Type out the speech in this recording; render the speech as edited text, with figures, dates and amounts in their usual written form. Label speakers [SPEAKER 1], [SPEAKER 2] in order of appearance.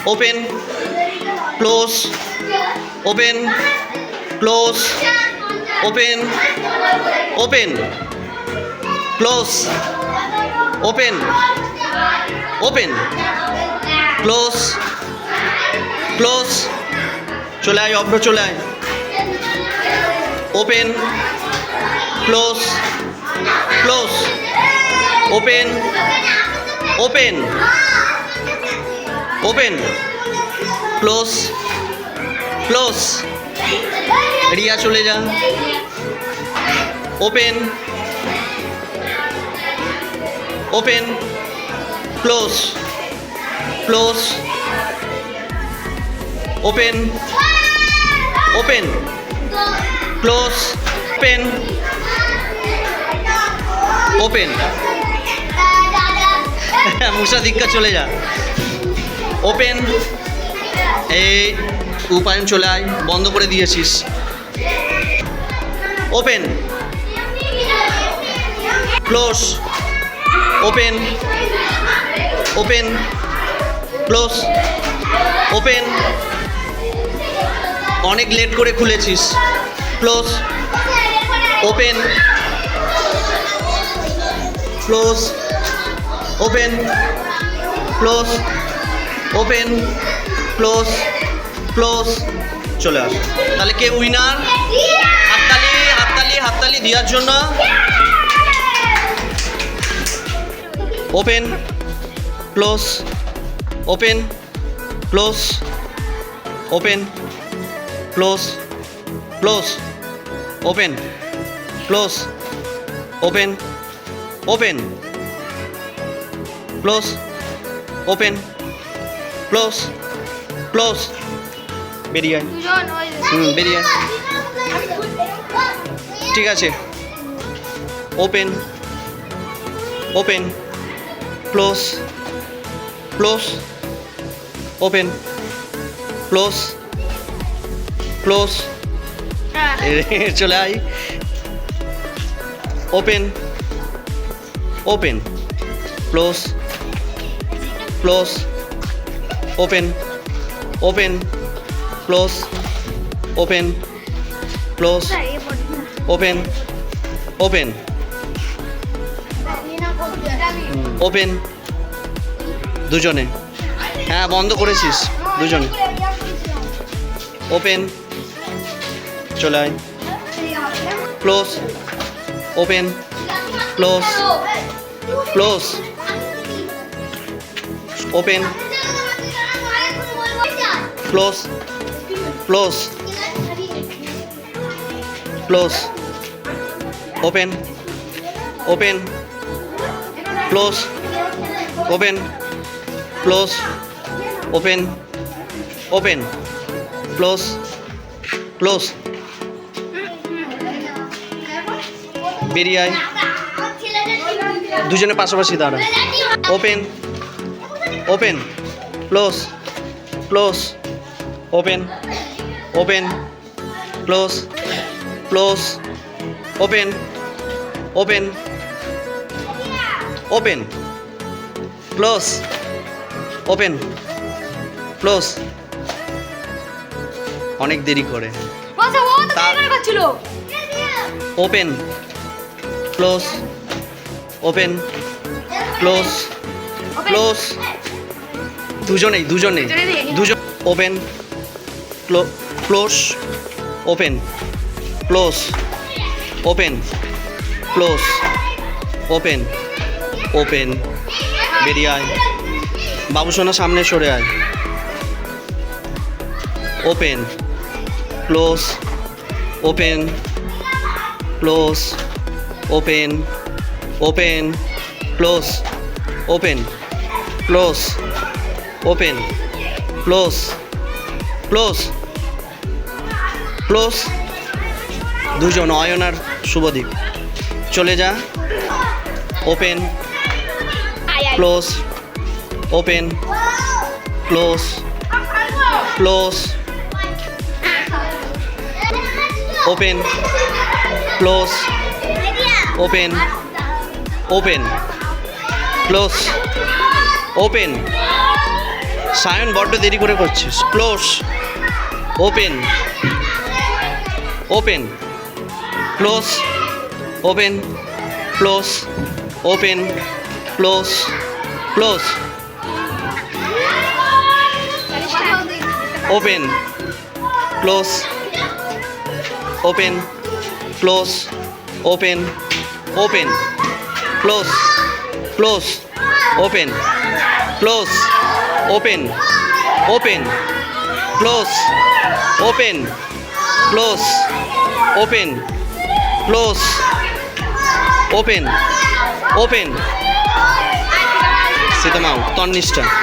[SPEAKER 1] Open close open close open open close open open close close চলে আয় অভ্র চলে আয় open close close open open open close close Riya চলে যা open open close close open open close open open Musa Diksha চলে যা open এই উপায়ন চলে আয় বন্ধ করে দিয়েছিস open close open open close open অনেক লেট করে খুলেছিস close open close open close open close close চলে আস তাহলে কে উইনার হাততালি হাততালি হাততালি দেওয়ার জন্য open close open close open close close open close open open close open close close বেরিয়ে আয় বেরিয়ে আয় ঠিক আছে open open close close open close close চলে আয় open open close close open open close open close open open open দুজনে হ্যাঁ বন্ধ করেছিস দুজনে ওপেন চলে আয় close open close close open close close close open open close open close open open close close বেরিয়ে আয় দুজনে পাশাপাশি দাঁড়া open open close close open open close close open open open close open close অনেক দেরি করে open close open close close দুজনেই দুজন open close open close open close open open বেরিয়ে আয় বাবু সোনা সামনে সরে আয় open close open close open open close open close open close close close দুজন অয়ন আর শুভদীপ চলে যা open close open close close open close open open close open Sayan বড্ড দেরি করে করছিস। Close, open, open, close, open, close, open, close, close, open, close, open, close, open, open, close, close, open, close, open, open, close, open, close, open, close, open, open. সীতামাও তন্নিষ্ঠা।